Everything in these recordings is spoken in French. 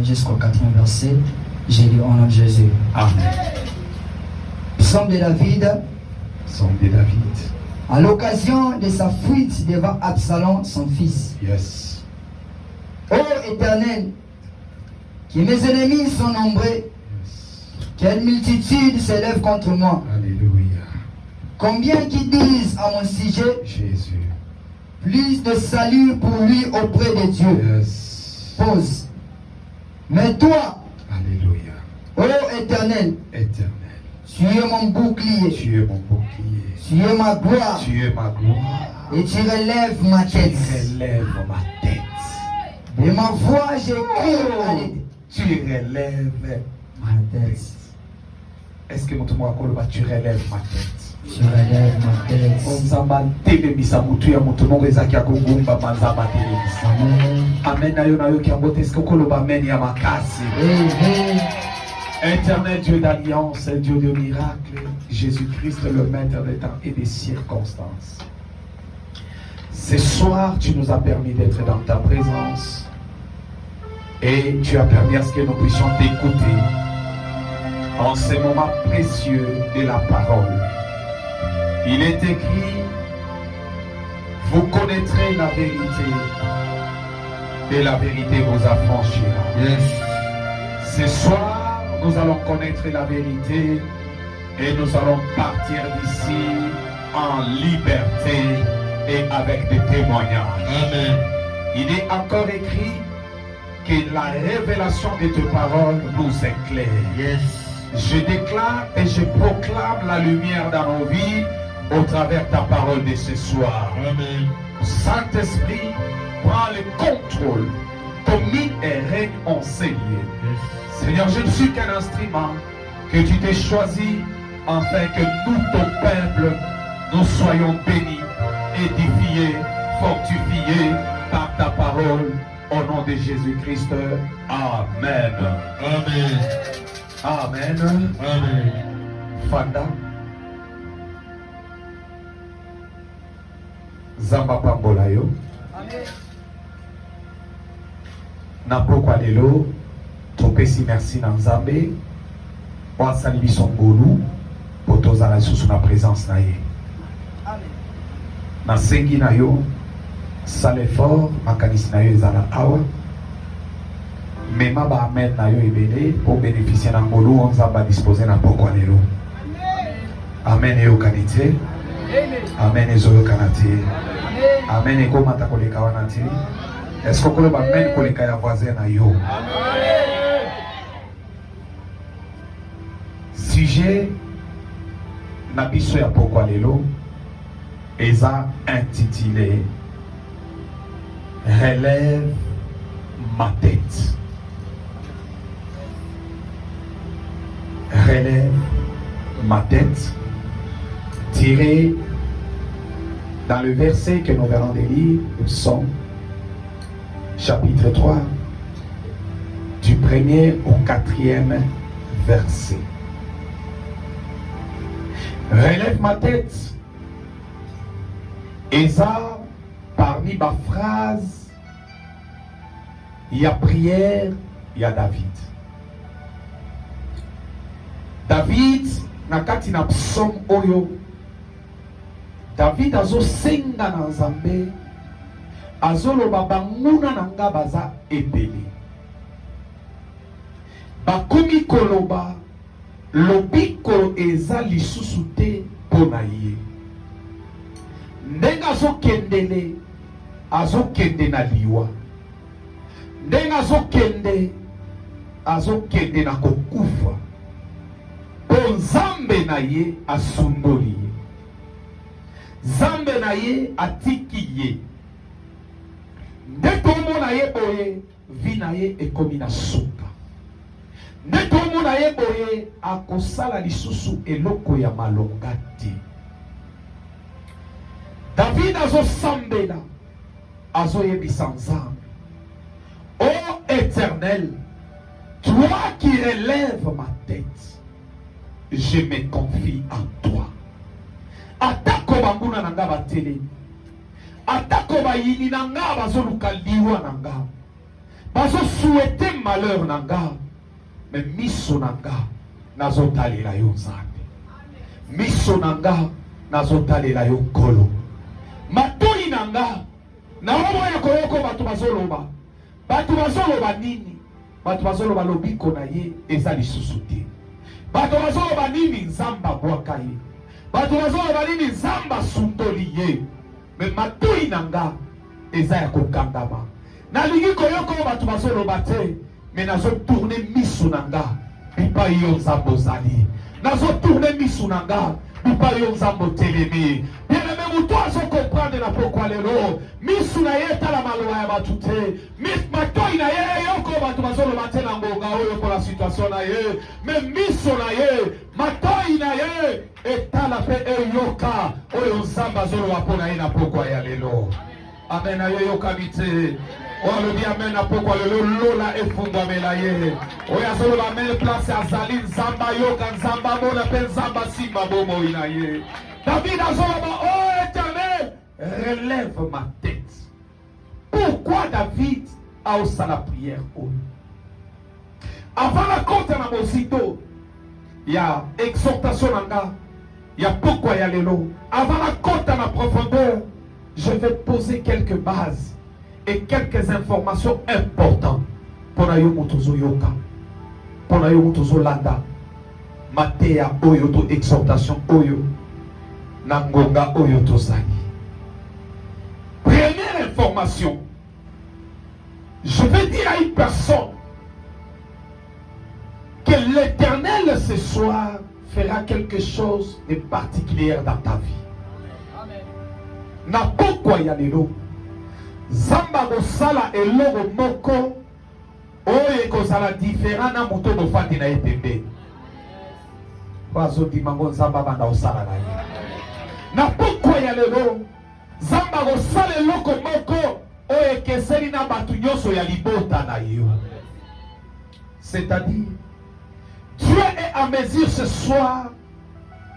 jusqu'au 4e verset. J'ai lu au nom de Jésus. Amen. Psaume de David. Psaume de David. À l'occasion de sa fuite devant Absalom, son fils. Yes. Ô Éternel, que mes ennemis sont nombreux, Yes. quelle multitude s'élève contre moi. Alléluia. Combien qui disent à mon sujet, Jésus. plus de salut pour lui auprès de Dieu. Yes. Pause. Mais toi, Alléluia. ô Éternel, Éternel. tu es mon bouclier, Tu es mon bouclier. tu es ma gloire, Tu es ma gloire. et tu relèves ma Tu tête. relèves ma tête. De ma voix, j'écris à l'aide. Tu relèves ma tête. Est-ce que tu relèves ma tête? Tu relèves ma tête. Amen. Amen. Éternel Dieu d'alliance, Dieu de miracle, Jésus-Christ le maître des temps et des circonstances. Ce soir, tu nous as permis d'être dans ta présence et tu as permis à ce que nous puissions t'écouter en ces moments précieux de la parole. Il est écrit, vous connaîtrez la vérité et la vérité vous affranchira. Yes. Ce soir, nous allons connaître la vérité et nous allons partir d'ici en liberté et avec des témoignages. Amen. Il est encore écrit que la révélation de tes paroles nous éclaire. Yes. Je déclare et je proclame la lumière dans nos vies au travers de ta parole de ce soir. Amen. Saint-Esprit, prends le contrôle, domine et règne en ces lieux. Yes. Seigneur, je ne suis qu'un instrument que tu t'es choisi afin que nous, ton peuple, nous soyons bénis, édifiés, fortifiés par ta parole. Au nom de Jésus-Christ. Amen. Amen. Amen. Amen. Fanda. Zamba pambola yo. Amen. Na pokwa lelo. Topesi merci na Nzambe. Wa salibi son ngolu. Potoza la sous na présence na ye. Amen. Na sengi na yo. Sale fort, makanisi na yo ezala awa. Mema ba amen na yo ebele pour bénéficier na ngolu on Nzamba disposer na pokwa lelo. Amen yo kanite. Amen ezoyo kanate. Amen eko mata koleka wana te. Est-ce que koloba amen koleka ya voisin na yo? Sujet na biso ya pokwa lelo eza intitulé Relève ma tête. Relève ma tête. Tiré dans le verset que nous verrons de lire, le Psaume, chapitre 3, du 1er au 4e verset. Relève ma tête. Et ça, parmi ma phrase, il y a prière, il y a David. David, nakati na psaume oyo, David azo senga na Nzambe, azo loba banguna nanga baza ebele. Bakomi koloba, lobiko eza lisusu te pona ye. Ndenga azo kendele, azo kende na liwa. Ndenga azo kende na kokufa. Po Nzambe na ye asundoli ye. Nzambe na ye atiki ye. Ndeko mona ye boye, vi na ye ekomi na suka. Ndeko mona ye boye, akosala lisusu eloko ya malonga te. David azo sambela, azo yebisa Nzambe. Ô Éternel, toi qui relèves ma tête, je me confie en toi. Atako banguna nanga batele. Atako bayini nanga bazoluka liwa nanga. bazo souhaiter malheur nanga, mais miso nanga nazotalela yo nzambe, miso nanga nazotalela yo nkolo, matoi nanga na omoya koyoko bato bazoloba, bato bazoloba nini, bato bazoloba lobiko na ye eza lisusu te, bato bazoloba nini nzamba bwaka ye, bato bazoloba nini nzamba sundoli ye, me matoi nanga eza ya kokangama, nalingi koyoko bato bazoloba te, me nazo tourne miso nanga bipa yo nzambo ozali, nazo tourne miso nanga bipa yo nzambo telemi. Bien-aimé, mutu azo comprendre na pokwa lelo miso na ye tala maloba ya batu te, matoi na ye yoko bato bazoloba te na ngonga oyo po la situation na ye, me miso na ye matoi na ye etala pe eyoka oyo nzambe azoloba po na ye na pokwa ya lelo. Amen. Ayo yoka bite. Olobi amen na pokwa lelo lola efungwamela ye. Oya zolo la men place azali nzamba yoka nzamba mona pe nzamba simba bomo ina ye. David azoloba, oh Éternel, relève ma tête. Pourquoi David a aussi la prière? Avant la compte na mosito, il y a exhortation nanga, il y a pourquoi il y a lelo. Avant la compte na profondeur, je vais poser quelques bases et quelques informations importantes pour na yo mutozo yoka, pour na yo mutozo landa, matea oyo to exhortation oyo, nangonga oyo to zali. Première information, je vais dire à une personne que l'Éternel ce soir fera quelque chose de particulier dans ta vie. Na pokwa ya lelo zamba kosala eloko moko oyo ekozala différent na moto bofandi na ye pembeni po azodimango nzamba banda osala na ye. Na pokwa ya lelo zamba kosala eloko moko oyo ekeseli na bato nyonso ya libota na yo. C'est-à-dire Dieu est à mesure ce soir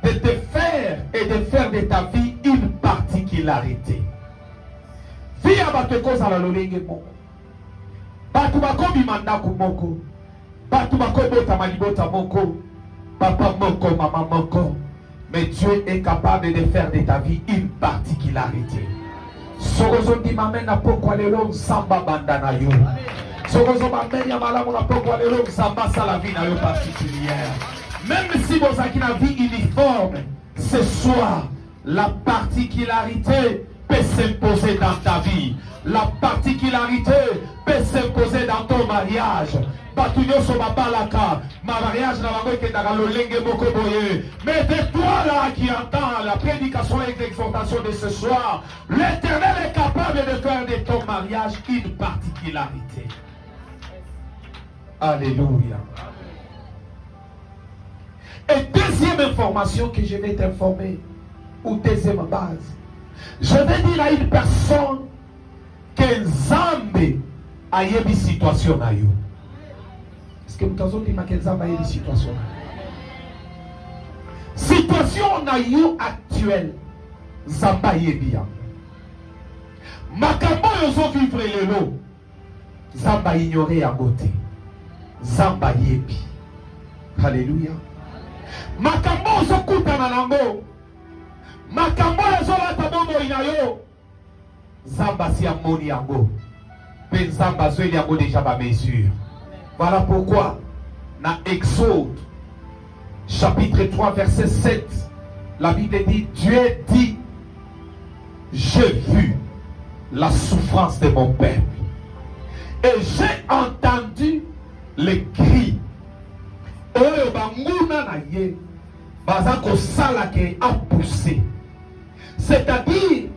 de te faire et de faire de ta vie une particularité. Vie à bato kozala lolenge moko. Bato bakomi mandaku moko. Bato bakomi bota malibota moko. Papa moko, maman moko. Mais Dieu est capable de faire de ta vie une particularité. Sokozo di mamen na pokwa lelo samba bandana yo. Sokozo mamen ya malamu na pokwa lelo samba sala vie na yo particulière. Même si vous avez une vie uniforme, ce soir, la particularité peut s'imposer dans ta vie. La particularité peut s'imposer dans ton mariage. Ma mariage n'a pas été dans le lingue moko boye. Mais de toi là qui entends la prédication et l'exhortation de ce soir, l'Éternel est capable de faire de ton mariage une particularité. Alléluia. Et deuxième information que je vais t'informer, ou deuxième base, je vais dire à une personne que Nzambe a une situation na yo. Est-ce que vous avez dit que Nzambe a une situation? Situation na yo actuelle, Nzambe a bien. Makambo yozo vivre lelo, Nzambe a ignoré à côté. Nzambe a yebi. Alléluia. Makambo ozokuta na nango, makambo ezolata bomo inayo, Zamba si amoni yango, pe Zamba zoli yango déjà ba mesure. Voilà pourquoi na Exode chapitre 3 verset 7, la Bible dit, Dieu dit, j'ai vu la souffrance de mon peuple et j'ai entendu les cris. Oyo banguna na ye bazako salake a poussé. C'est-à-dire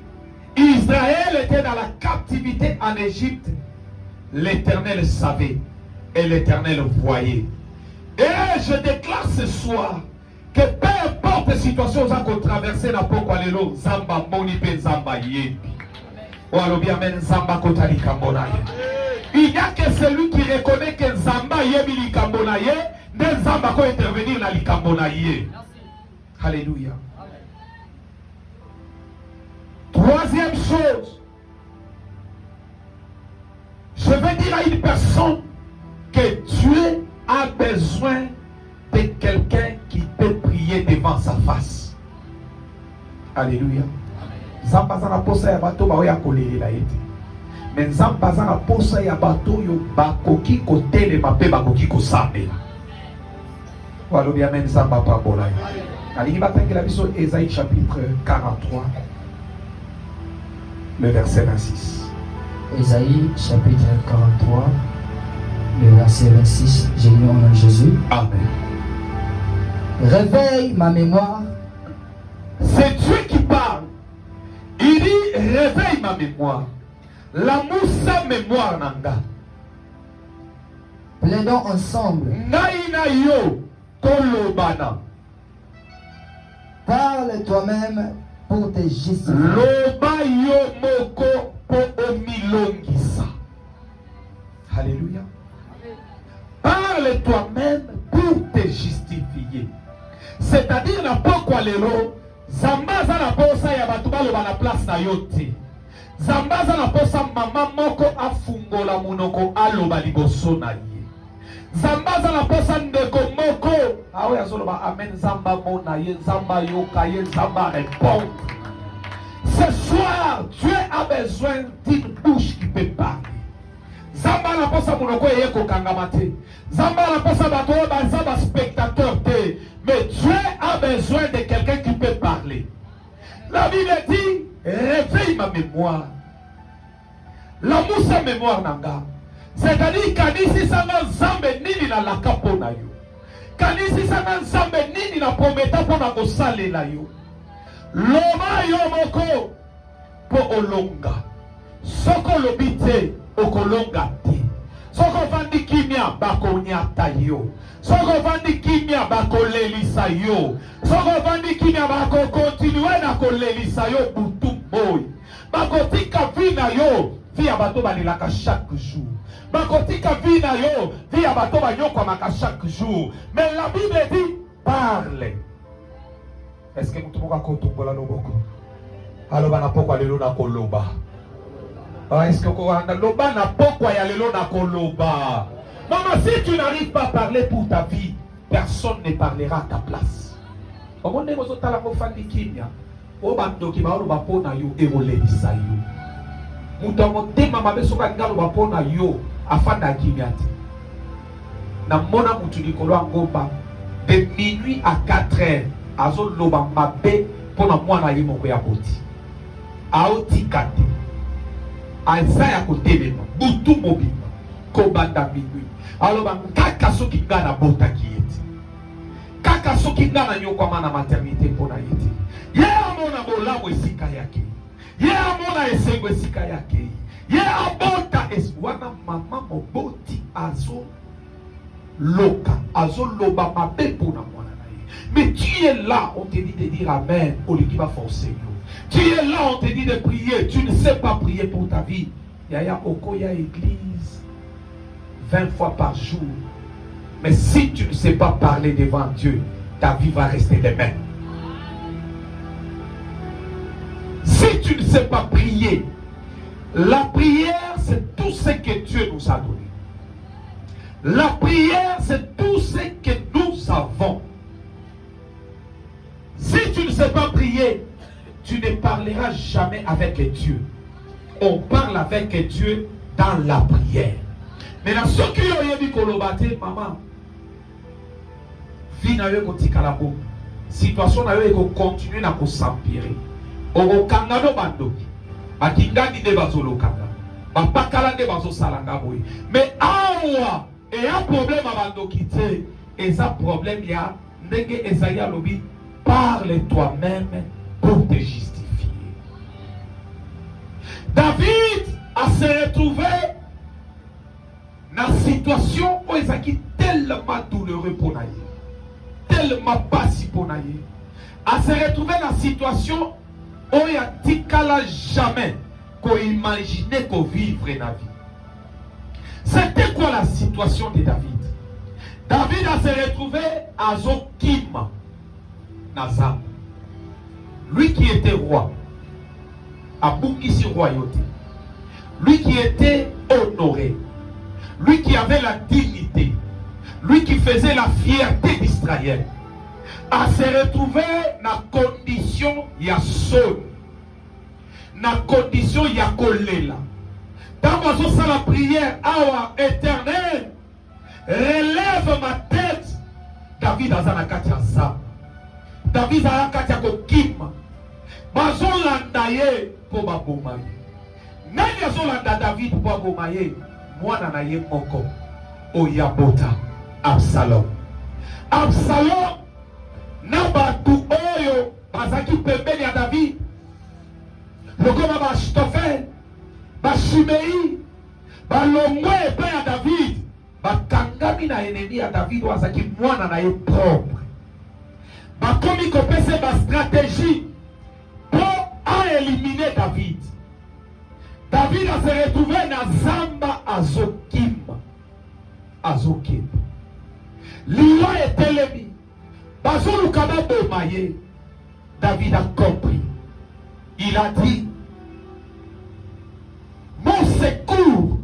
Israël était dans la captivité en Égypte. L'Éternel savait et l'Éternel voyait. Et je déclare ce soir que peu importe la situation qu'on traverse na pokwa lelo Zamba moni pe Zamba yebi. O alobi amen Zamba kotali kambona ye. Il n'y a que celui qui reconnaît que Zamba yebi li kambona ye. Nzamba ko intervenir na likambo na ye. Alléluia. Troisième chose, je vais dire dire à une personne que Dieu a besoin de quelqu'un qui peut prier devant sa face. Alléluia. Zamba za na posa ya bato ba oya kolelela ete. Mais zamba za na posa ya bato yo bakoki kotelema pe bakoki kosambela. Walobi amen zamba pa bola. Alingi batangela biso Ésaïe chapitre 43 le verset 26. Ésaïe chapitre 43 le verset 26. J'ai lu au nom de Jésus. Amen. Réveille ma mémoire. C'est Dieu qui parle. Il dit réveille ma mémoire. La moussa mémoire nanga. Plaidons ensemble. Naina yo kolobana. Parle toi-même pour te justifier. Loba yo moko po omilongisa. Alléluia. Parle toi-même pour te justifier. C'est-à-dire na pokwa lelo zamba za na posa ya batu baloba na place na yo te. Zamba za na posa mama moko afungola munoko aloba liboso na ye. Zamba za na posa ndeko moko awe azoloba amen zamba mona ye zamba yoka ye zamba répondre. Ce soir Dieu a besoin d'une bouche qui peut parler. Zamba na posa munoko ye kokangamate. Zamba na posa bato ba zamba spectateur te. Mais Dieu a besoin de quelqu'un qui peut parler. La Bible dit réveille ma mémoire. La moussa mémoire nanga. C'est-à-dire kanisi sanga nzambe nini na laka pona yo. Kanisi sanga nzambe nini na prometa pona kosalela yo. Loma yo moko po olonga. Soko lobite okolonga te. Soko vandi kimia bako nyata yo. Soko vandi kimia bako lelisa yo. Soko vandi kimia bako continue na kolelisa yo butu boy. Bako tika vina yo via bato balilaka chaque jour. Bako tika vina yo via bato banyokwa maka chaque jour. Mais la Bible dit parle. Est-ce que mutu moka kotumbola loboko? Aloba na pokwa lelo na koloba. Est-ce que koanda loba na pokwa ya lelo na koloba? Maman, si tu n'arrives pas à parler pour ta vie, personne ne parlera à ta place. Au monde où tu as la fandi kimia, au bando qui va au bapona yo et au lelisa yo. Mutamote mama besoka ngalo bapona yo afanda kimiati. Na mona mutu likolo ngomba de minuit à 4 heures azo loba mabe pona mwana ye moko ya koti. Aoti kate. Aisaya kotelema butu mobima kobanda minuit. Alors kaka soki ngana bota kieti. Kaka soki ngana nyokwa mana maternité pona yeti. Ye amona bolabo esika yake. Ye amona esengo esika yake. Ye abota eswana mama moboti azo loka azo loba mabe pona mwana na ye. Mais tu es là, on te dit de dire amen au lieu qui va forcer yo. Tu es là, on te dit de prier, tu ne sais pas prier pour ta vie. Yaya okoya église 20 fois par jour. Mais si tu ne sais pas parler devant Dieu, ta vie va rester les mêmes. Si tu ne sais pas prier, la prière c'est tout ce que Dieu nous a donné. La prière c'est tout ce que nous avons. Si tu ne sais pas prier, tu ne parleras jamais avec Dieu. On parle avec Dieu dans la prière. Mais dans ce qui est dit kolobate maman, vie na yo kotikala bo. Situation na yo continue na ko s'empirer. O kangano bandoki. Akingani de bazolo kanga. Bapakala de bazo salanga boy. Mais awa et un problème à bandoki te, et ça problème ya ndenge Esaïa lobi, parle toi-même pour te justifier. David a se retrouvé dans une situation où il est tellement douloureux pour naïe, tellement passif pour naïe, a se retrouvé dans une situation où il a dit qu'elle jamais qu'on imaginait qu'on vivrait la vie. C'était quoi la situation de David? David a se retrouvé à Zokim, Nazam. Lui qui était roi, à Bungisi royauté. Lui qui était honoré. avait la dignité, lui qui faisait la fierté d'Israël, à se retrouver dans la condition ya sol, dans la condition ya kolela. Dans la prière, awa éternel, relève ma tête. David a la katia zama. David a la katia kokima. Bazon landaye pour babomaye. Nani azolanda David pour babomaye? Mwana na ye moko. Oyabota. Absalom. Absalom. Nabatu oyo. Bazaki pembeni ya David. Lokoma ba Achitophel. Ba Shimei. Ba longwe epe ya David. Bakangami na ennemi ya David wazaki mwana na ye propre. Bakomi kopese ba stratégie pour éliminer David. David a se retrouvé na zamba azokimba. Azokimba. Liwa etelemi. Bazoluka babomaye. David a compris. Il a dit, mon secours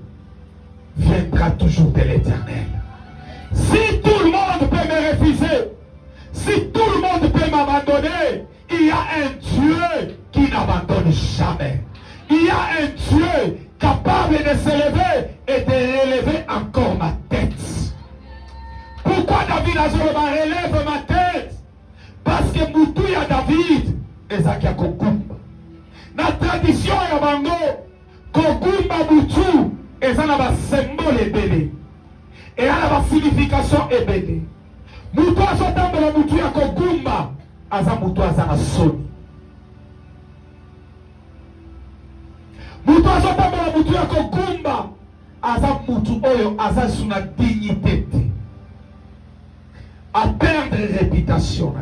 viendra toujours de l'Éternel. Si tout le monde peut me refuser, si tout le monde peut m'abandonner, il y a un Dieu qui n'abandonne jamais. Il y a un Dieu capable de s'élever et de relever encore ma tête. Pourquoi David a dit, relève ma tête? Parce que Moutou ya David, Ezaki a Kokumba. La tradition ya Bango, Kokumba Moutou, Ezana va symbole ebele. Et elle a une signification ebele. Moutou a sotambo la Moutou ya Kokumba, Aza Moutou Azana Soni. Moutou a sotambo la Moutou ya Kokumba, Aza Moutou Oyo, Aza suna dignité. À perdre réputation.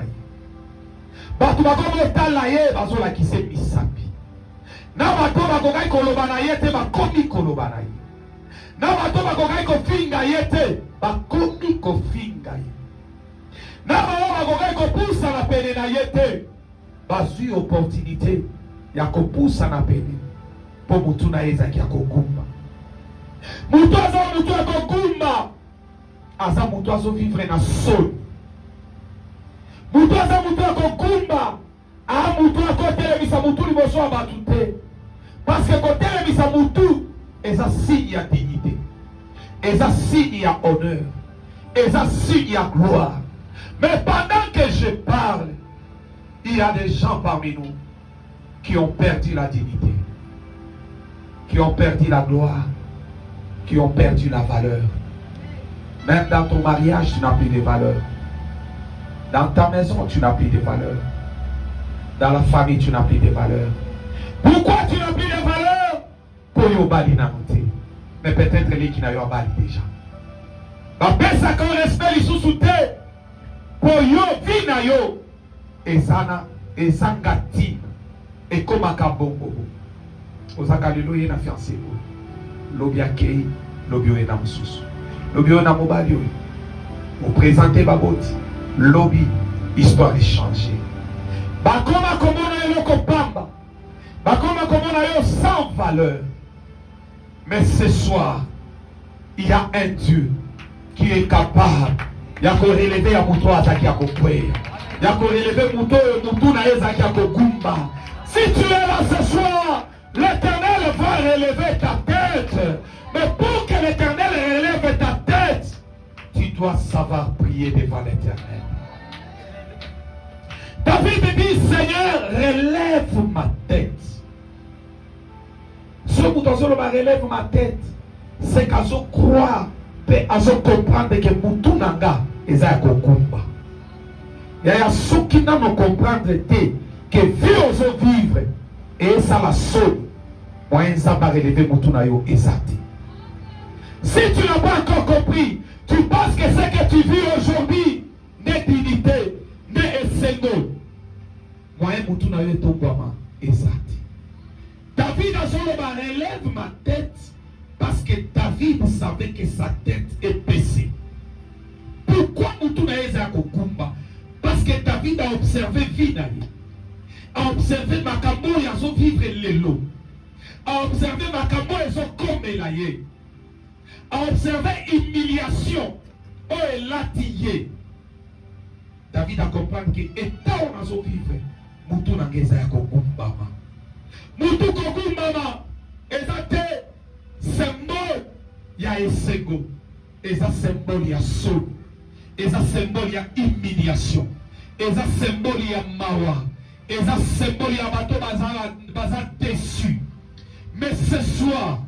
Batu bakomo etala ye bazola kise misapi. Na bato bakokai koloba na ye te bakomi koloba na ye. Na bato bakokai kofinga ye te bakomi kofinga ye. Na bato bakokai kopusa na pene na ye te bazui opportunité ya kopusa na pene po mutu na ye ezaki ya kogumba. Mutu aza mutu ya kogumba aza mutu azo vivre na soni. Mutu aza mutu ya kokumba, a mutu ya kotelemisa mutu liboso ya batu te. Parce que kotelemisa mutu, eza signe ya dignité, eza signe ya honneur, eza signe ya gloire. Mais pendant que je parle, il y a des gens parmi nous qui ont perdu la dignité, qui ont perdu la gloire, qui ont perdu la valeur. Même dans ton mariage, tu n'as plus de valeur. Dans ta maison, tu n'as plus de valeur. Dans la famille, tu n'as plus de valeur. Pourquoi tu n'as plus de valeur? Pour yo bali na monter. Mais peut-être les qui n'a eu bali déjà. Après ça, quand respect les sous-souté, pour yo, vina yo, ezana, ezangati, et comme un kabongo. Ozaka lelo ye na fiancé. Lobia kei, lobio e na msusu. Lobio na mobali. Vous présentez baboti. Lobby, histoire échangée. Bakoma komona yo kopamba. Bakoma komona yo sans valeur. Mais ce soir, il y a un Dieu qui est capable. Il y a qu'on relever à Mouto Azaki à Kokwe. Il y a qu'on relever Moutou na Ezaki à Kogumba. Si tu es là ce soir, l'Éternel va relever ta tête. Mais pour que l'Éternel relève ta tête, tu dois savoir prier devant l'Éternel. David dit, Seigneur, relève ma tête. Ce que relève ma tête, c'est qu'à se croire, à se comprendre que Moutou Nanga est à Kokumba. Il y a ceux qui n'ont comprendre que vivre vivre et ça la sonne. Moi, ça va relever Moutou Nayo et ça. Si tu n'as pas encore compris, tu penses que ce que tu vis aujourd'hui n'est dignité, n'est essengo. Moi, Moutou Nayo et Tobama et ça. David a dit, relève ma tête parce que David savait que sa tête est baissée. Pourquoi Moutou Nayo est à Kokumba? Parce que David a observé Vinaï, a observé Makambo et a vivre l'élo, a observé Makambo et a comme Elaye, a observé humiliation. Oh, elle l'a tillé. David a compris que étant on a zo vivre, mutu na ngeza ya kokumbama. Mutu kokumbama, ezate symbole ya esego, eza symbole ya sol, eza symbole ya humiliation, eza symbole ya mawa, eza symbole ya bato baza déçu. Mais ce soir,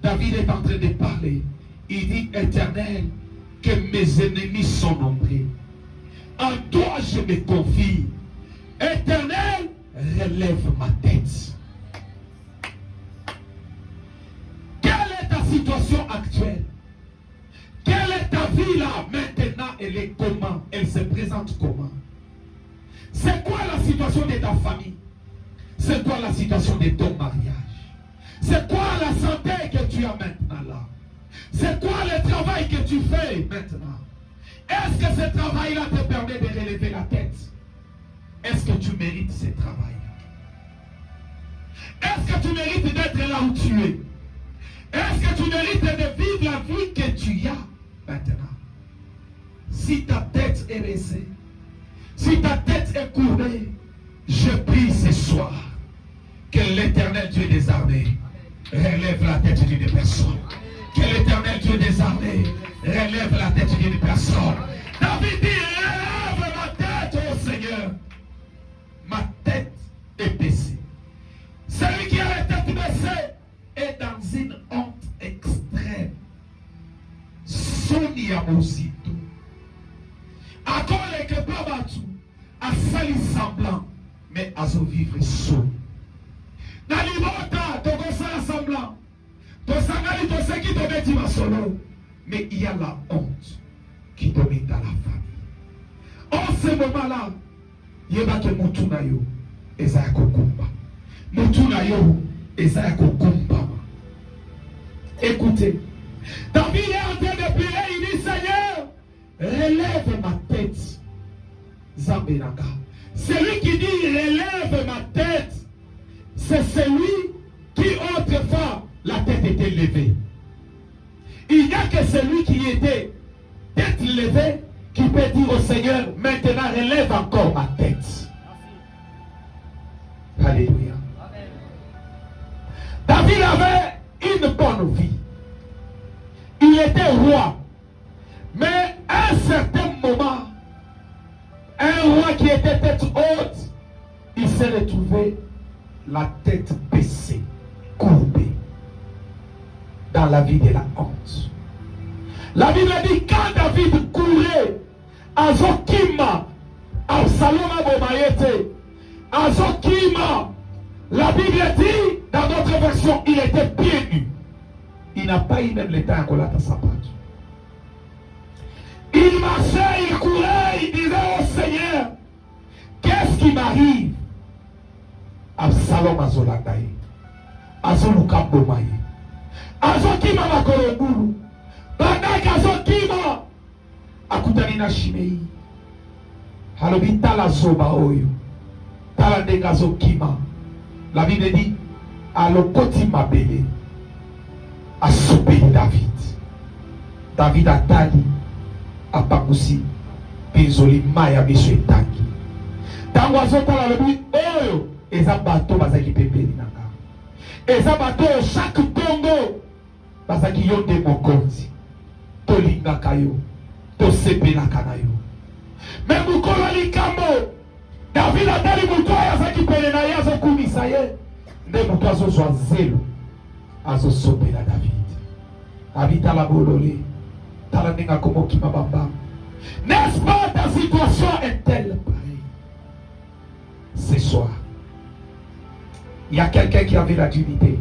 David est en train de parler. Il dit, Éternel, que mes ennemis sont nombreux. En toi je me confie. Éternel, relève ma tête. Quelle est ta situation actuelle? Quelle est ta vie là maintenant? Elle est comment? Elle se présente comment? C'est quoi la situation de ta famille? C'est quoi la situation de ton mariage? C'est quoi la santé que tu as maintenant là? C'est quoi le travail que tu fais maintenant? Est-ce que ce travail-là te permet de relever la tête? Est-ce que tu mérites ce travail? Est-ce que tu mérites d'être là où tu es? Est-ce que tu mérites de vivre la vie que tu as maintenant? Si ta tête est baissée, si ta tête est courbée, je prie ce soir que l'Éternel Dieu des armées relève la tête d'une personne. Que l'Éternel Dieu des armées relève la tête d'une personne. David dit, relève ma tête, ô Seigneur. Ma tête est baissée. Celui qui a la tête baissée est dans une honte extrême. Sonia Mosito. À quoi les que Babatu a sali semblant, mais à vivre seul. Dans l'ibota, tu as semblant. Mais il y a la honte qui domine dans la famille. En ce moment-là, il y a que Mutunayo et Zayakokumba. Mutunayo et Zayakokumba. Écoutez, David est en train de prier, il dit Seigneur, relève ma tête. Zambénaka. Celui qui dit relève ma tête, c'est celui qui autrefois la tête était levée. Il n'y a que celui qui était tête levée qui peut dire au Seigneur, maintenant relève encore ma tête. Alléluia. David avait une bonne vie. Il était roi. Mais à un certain moment, un roi qui était tête haute, il s'est retrouvé la tête baissée, courbée, dans la vie de la honte. La Bible dit quand David courait, Azokima, Absalom Bomayete, Azokima, la Bible dit, dans notre version, il était pieds nus. Il n'a pas eu même le temps à coller sa patte. Il marchait, il courait, il disait au Seigneur, qu'est-ce qui m'arrive? Absalom Azolagaye, Azoluka Bomaye, Azokima Makoroburu, Banak Azokima, Akutanina Shimei, Halobita la Zoba Oyo, Taladega Zokima. La Bible dit, Alokoti Mabele, a soupé David. David a tali, a Pakusi, Pizoli Maya Miso Etaki. Tangoazota la Bible, Oyo, Eza bateau bazaki pepeli nanga. Eza bateau chaque Congo bazaki yonde mokonzi. Tolinga kayo, to sepela kanayo. Mais mukolo likambo, David atali muto yazaki pele na yazo kumisa ye. Nde muto azozwa zelo, azosopela David. Habita la bolole, tala ninga komo kimabamba. N'est-ce pas ta situation est-elle pareille? Ce soir, il y a quelqu'un qui avait la dignité.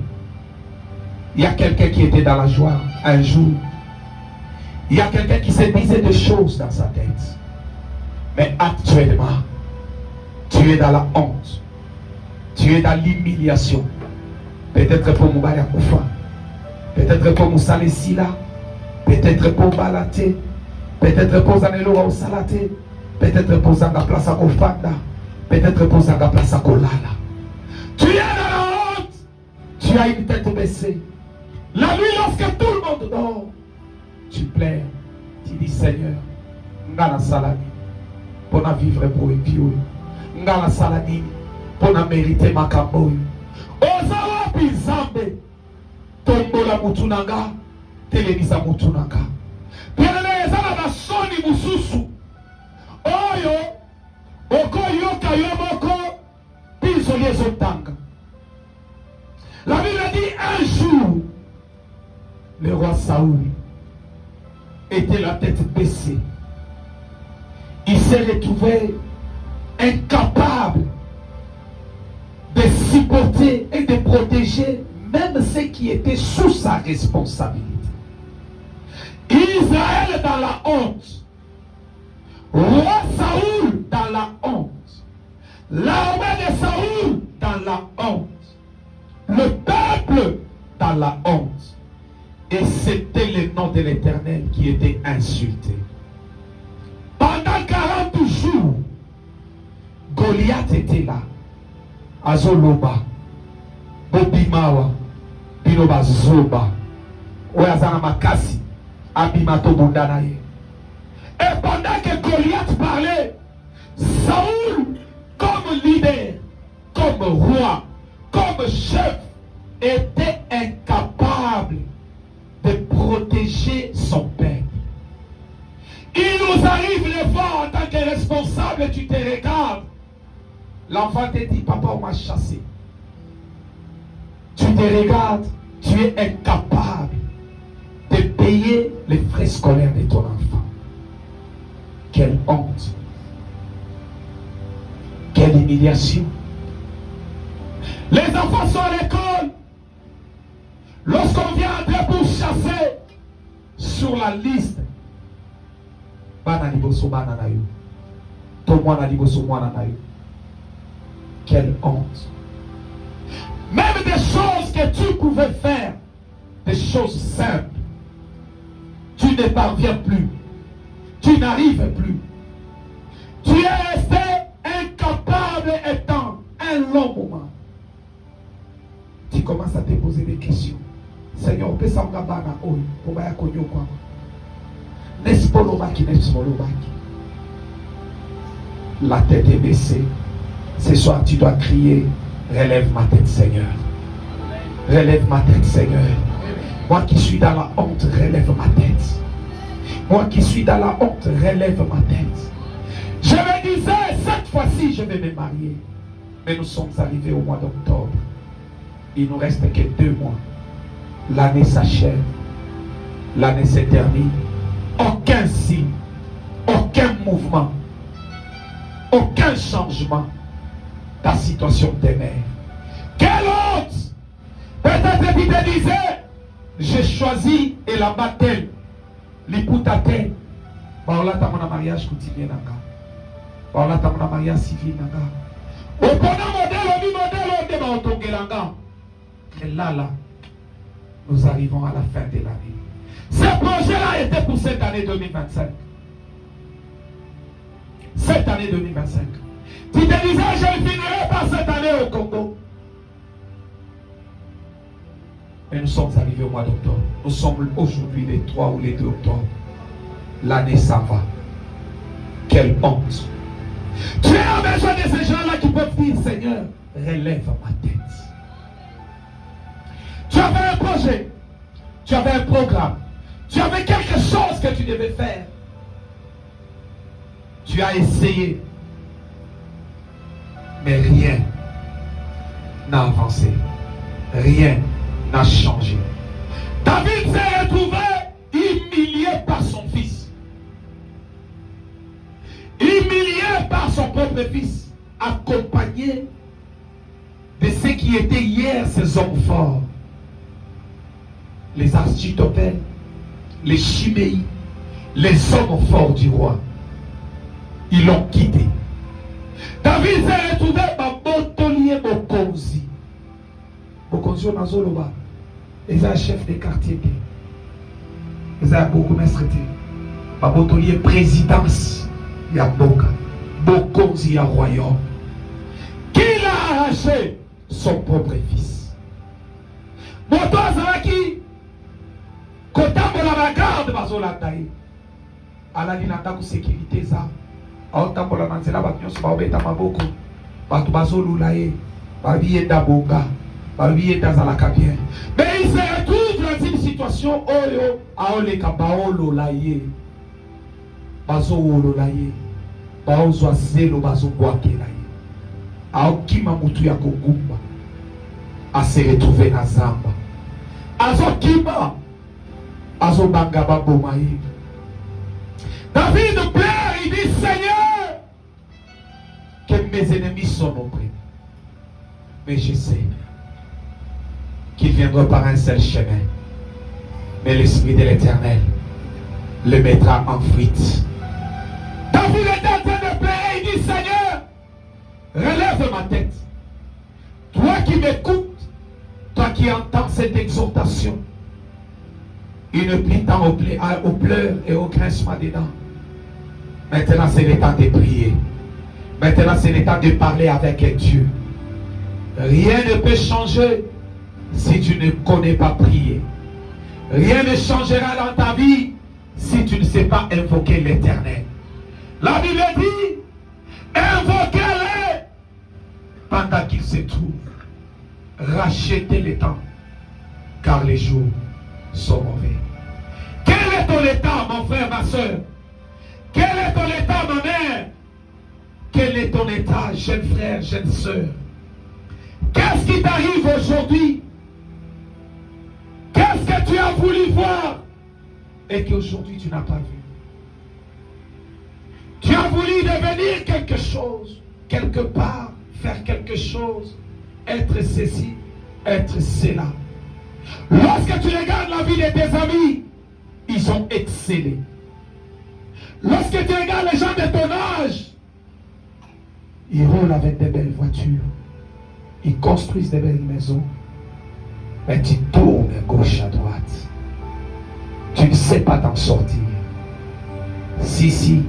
Il y a quelqu'un qui était dans la joie un jour. Il y a quelqu'un qui se disait des choses dans sa tête. Mais actuellement, tu es dans la honte. Tu es dans l'humiliation. Peut-être pour Moubaya Koufa. Peut-être pour Moussa Sila. Peut-être pour Balaté. Peut-être pour Zanelo au Salaté. Peut-être pour Zanga Plaza Kofanda. Peut-être pour Zanga Plaza Kolala. Tu es dans la honte. Tu as une tête baissée. La nuit, lorsque tout le monde dort, tu pleures, tu dis Seigneur, ngana salami, pour vivre pour vivre, ngana salami, pour mériter ma kamboy. Ozawa bizambe, tombola mutunanga, televisa mutunanga. Peleleza na basoni mususu, oyo, oko yoka yomoko, piso yezotanga. La Bible dit un jour, le roi Saoul était la tête baissée. Il s'est retrouvé incapable de supporter et de protéger même ceux qui étaient sous sa responsabilité. Israël dans la honte. Roi Saoul dans la honte. L'armée de Saoul dans la honte. Le peuple dans la honte. Et c'était le nom de l'Éternel qui était insulté. Pendant 40 jours, Goliath était là. Azoloba, Bobimawa, Binoba Zoba, Oyazana Makasi, Abimato Bundanaye. Et pendant que Goliath parlait, Saoul, comme leader, comme roi, comme chef, était incapable de protéger son peuple. Il nous arrive les fois en tant que responsable, tu te regardes. L'enfant te dit, papa, on m'a chassé. Tu te regardes, tu es incapable de payer les frais scolaires de ton enfant. Quelle honte. Quelle humiliation. Les enfants sont à l'école. Lorsqu'on vient entrer pour chasser, sur la liste, quelle honte. Même des choses que tu pouvais faire, des choses simples, tu ne parviens plus. Tu n'arrives plus. Tu es resté incapable étant un long moment. Tu commences à te poser des questions. Seigneur, la tête est baissée. Ce soir, tu dois crier, relève ma tête, Seigneur. Relève ma tête, Seigneur. Moi qui suis dans la honte, relève ma tête. Moi qui suis dans la honte, relève ma tête. Je me disais, cette fois-ci, je vais me marier. Mais nous sommes arrivés au mois d'octobre. Il ne nous reste que 2 mois. L'année s'achève. L'année se termine. Aucun signe. Aucun mouvement. Aucun changement. Ta situation demeure. Quelle honte! Peut-être qu'il te disait, j'ai choisi et la baptême. L'ipoutate. Baola tamona mariage continue nanga. Baola tamona mariage civil nanga. Opona modèle, mi modèle, de baotongelanga. Et là, nous arrivons à la fin de l'année. Ce projet-là était pour cette année 2025. Cette année 2025. Tu te disais, je ne finirai pas cette année au Congo. Mais nous sommes arrivés au mois d'octobre. Nous sommes aujourd'hui les 3 ou les 2 octobre. L'année s'en va. Quelle honte. Tu as besoin de ces gens-là qui peuvent dire, Seigneur, relève ma tête. Tu avais un projet. Tu avais un programme. Tu avais quelque chose que tu devais faire. Tu as essayé. Mais rien n'a avancé. Rien n'a changé. David s'est retrouvé humilié par son fils. Humilié par son propre fils. Accompagné de ceux qui étaient hier ses hommes forts. Les Architophel, les Chiméi, les hommes forts du roi. Ils l'ont quitté. David s'est retrouvé par Botolier Bokonzi. Bokonzi on a zoloba. Ils ont un chef de quartier. Ils ont un bourgmestre. Botolier présidence. Il y a Boka. Bokonzi a royaume. Qui l'a arraché? Son propre fils. Boto Azaraki. Kotambo la garde. bazolanda ye alali na ndako sécurité eza aotambola na nzela bato nyonso baobeta maboko bato bazolula ye babi ye ndabonga babi ye ndazalaka bien mais il se retrouve dans une situation oyo aoleka baolola ye bazowolola ye baozwa zelo bazobwakela ye aokima mutu ya kogumba ase retrouve na zamba azokima azobanga baboma ye. David pleure, il dit Seigneur, que mes ennemis sont auprès. Mais je sais qu'ils viendront par un seul chemin. Mais l'Esprit de l'Éternel le mettra en fuite. David est en train de pleurer, il dit Seigneur, relève ma tête. Toi qui m'écoutes, toi qui entends cette exhortation, il ne plie tant aux pleurs et au grincement des dents. Maintenant, c'est le temps de prier. Maintenant, c'est le temps de parler avec Dieu. Rien ne peut changer si tu ne connais pas prier. Rien ne changera dans ta vie si tu ne sais pas invoquer l'Éternel. La Bible dit, invoquez-le pendant qu'il se trouve. Rachetez le temps, car les jours sont mauvais. Quel est ton état, mon frère, ma soeur? Quel est ton état, ma mère? Quel est ton état, jeune frère, jeune soeur? Qu'est-ce qui t'arrive aujourd'hui? Qu'est-ce que tu as voulu voir et qu'aujourd'hui tu n'as pas vu? Tu as voulu devenir quelque chose, quelque part, faire quelque chose, être ceci, être cela. Lorsque tu regardes la vie de tes amis, ils ont excellé. Lorsque tu regardes les gens de ton âge, ils roulent avec des belles voitures, ils construisent des belles maisons, mais tu tournes à gauche, à droite. Tu ne sais pas t'en sortir. Si,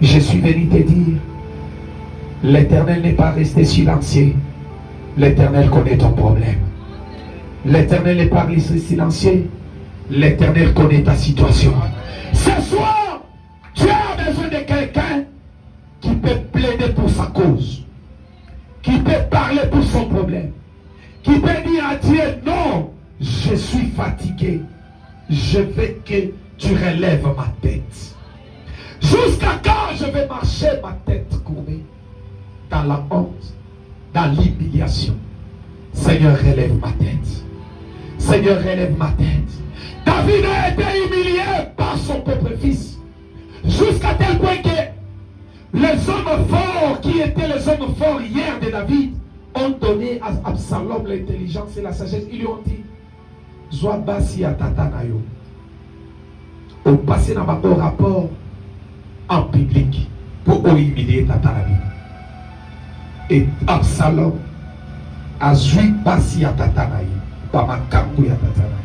je suis venu te dire, l'Éternel n'est pas resté silencieux. L'Éternel connaît ton problème. L'Éternel n'est pas resté silencieux. L'Éternel connaît ta situation. Ce soir, tu as besoin de quelqu'un qui peut plaider pour sa cause, qui peut parler pour son problème, qui peut dire à Dieu, non, je suis fatigué, je veux que tu relèves ma tête. Jusqu'à quand je vais marcher ma tête courbée dans la honte, dans l'humiliation? Seigneur, relève ma tête. Seigneur, relève ma tête. David a été humilié par son propre fils, jusqu'à tel point que les hommes forts, qui étaient les hommes forts hier de David, ont donné à Absalom l'intelligence et la sagesse. Ils lui ont dit, Zoa basi à tata nayo. Au passé dans mon rapport en public pour humilier tata nayo. Et Absalom a joué basi à tata nayo. Pas ma kangou à tata nayo.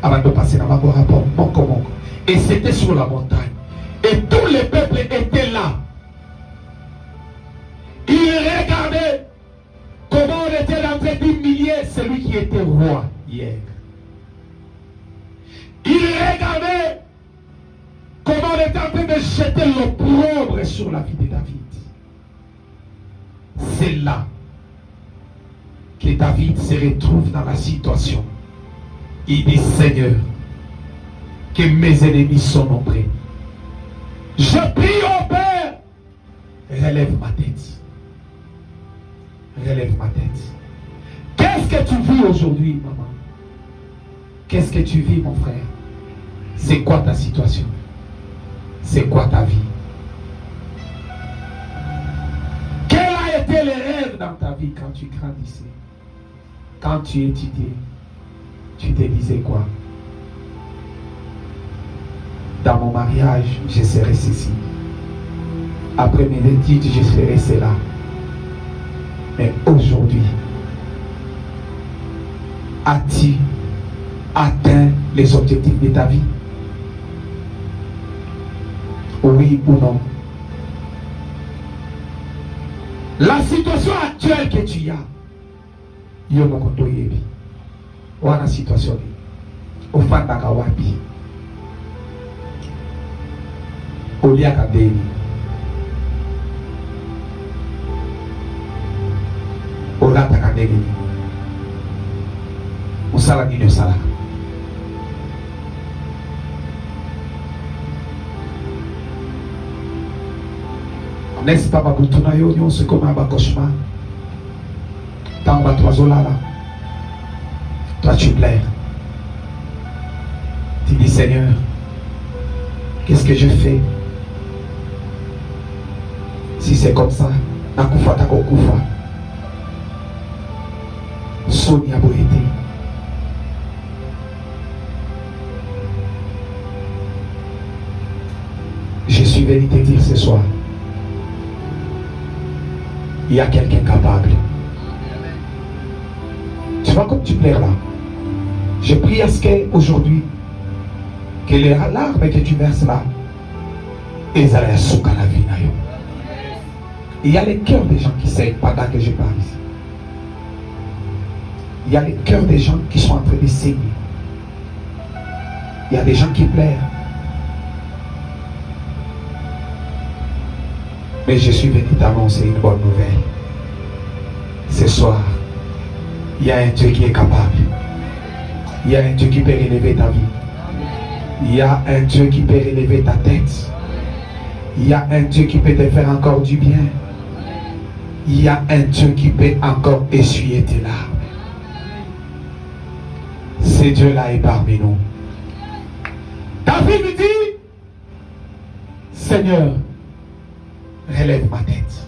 Avant de passer dans mon rapport, monko. Et c'était sur la montagne. Et tout le peuple était là. Il regardait comment on était en train d'humilier celui qui était roi hier. Il regardait comment on était en train de jeter l'opprobre sur la vie de David. C'est là que David se retrouve dans la situation. Il dit, Seigneur, que mes ennemis sont nombreux. Je prie au Père, relève ma tête. Relève ma tête. Qu'est-ce que tu vis aujourd'hui, maman? Qu'est-ce que tu vis, mon frère? C'est quoi ta situation? C'est quoi ta vie? Quel a été le rêve dans ta vie quand tu grandissais? Quand tu étudiais, tu te disais quoi? Dans mon mariage, je serai ceci. Après mes études, je serai cela. Mais aujourd'hui, as-tu atteint les objectifs de ta vie? Oui ou non? La situation actuelle que tu as, yo mokoto yebi. Wana situation. ofandaka wapi, oliaka ndeni, olataka ndenge nini, osala nini osalaka. N'est-ce pas babutuna yo nyonso ekoma ba cauchemar ntango bato bazolala? Toi tu pleures, tu dis Seigneur, qu'est-ce que je fais? Si c'est comme ça, nakufa takokufa, soni aboyete. Je suis venu te dire ce soir, il y a quelqu'un capable. Tu vois comme tu pleures là. Je prie à ce qu'aujourd'hui, que les larmes que tu verses là, il y a les cœurs des gens qui saignent pendant que je parle ici. Il y a les cœurs des gens qui sont en train de saigner. Il y a des gens qui pleurent. Mais je suis venu t'annoncer une bonne nouvelle. Ce soir, il y a un Dieu qui est capable. Il y a un Dieu qui peut relever ta vie. Il y a un Dieu qui peut relever ta tête. Il y a un Dieu qui peut te faire encore du bien. Il y a un Dieu qui peut encore essuyer tes larmes. Ce Dieu-là est parmi nous. David me dit, Seigneur, relève ma tête.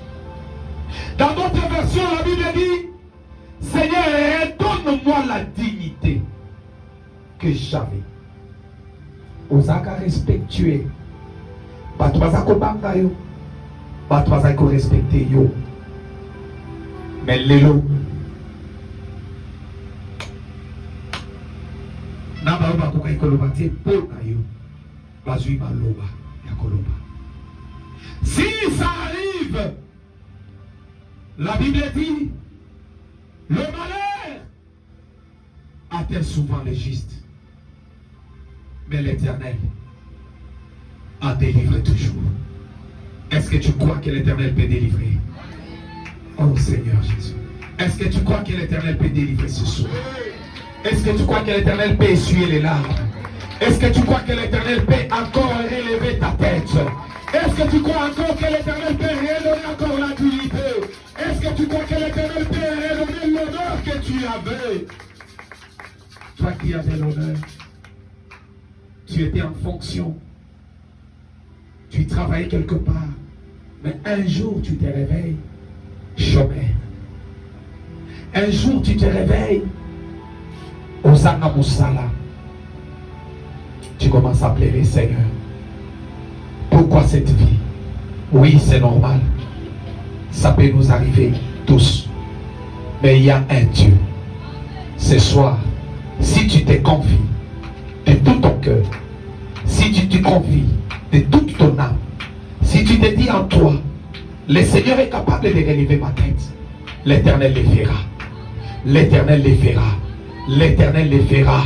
Dans notre version, la Bible dit, Seigneur, donne-moi la dignité que j'avais. Osaka respectuer. Batouazako banga yo. Batouazako respecter yo. Mais l'élo. Naba oba kuka ikoloba te po na yo. Bazui maloba ya koloba. Si ça arrive, la Bible dit, le malheur atteint souvent les justes, mais l'Éternel a délivré toujours. Est-ce que tu crois que l'Éternel peut délivrer? Oh Seigneur Jésus. Est-ce que tu crois que l'Éternel peut délivrer ce soir? Est-ce que tu crois que l'Éternel peut essuyer les larmes? Est-ce que tu crois que l'Éternel peut encore relever ta tête? Est-ce que tu crois encore que l'Éternel peut redonner encore la dignité? Est-ce que tu crois que l'Éternel peut redonner l'honneur que tu avais? Toi qui avais l'honneur, tu étais en fonction, tu travaillais quelque part, mais un jour tu te réveilles chômeur. Un jour tu te réveilles Osana Moussala. Tu commences à pleurer, Seigneur. Pourquoi cette vie? Oui, c'est normal. Ça peut nous arriver tous. Mais il y a un Dieu. Ce soir, si tu te confies de tout ton cœur, si tu te confies de toute ton âme, si tu te dis en toi, le Seigneur est capable de relever ma tête, l'Éternel le fera. L'Éternel le fera. L'Éternel le fera.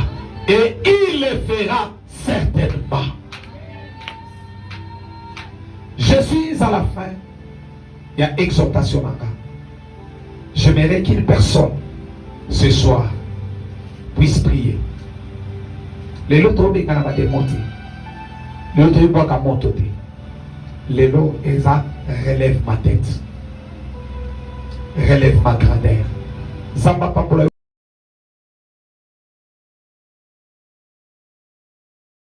Et il le fera certainement. Je suis à la fin. Il y a exhortation là-bas. J'aimerais qu'une personne ce soir puisse prier. Les lots tombent quand on va monter. Les lots tombent quand on va monter. Les lots, relève ma tête. Relève ma grandeur. Zamba pas pour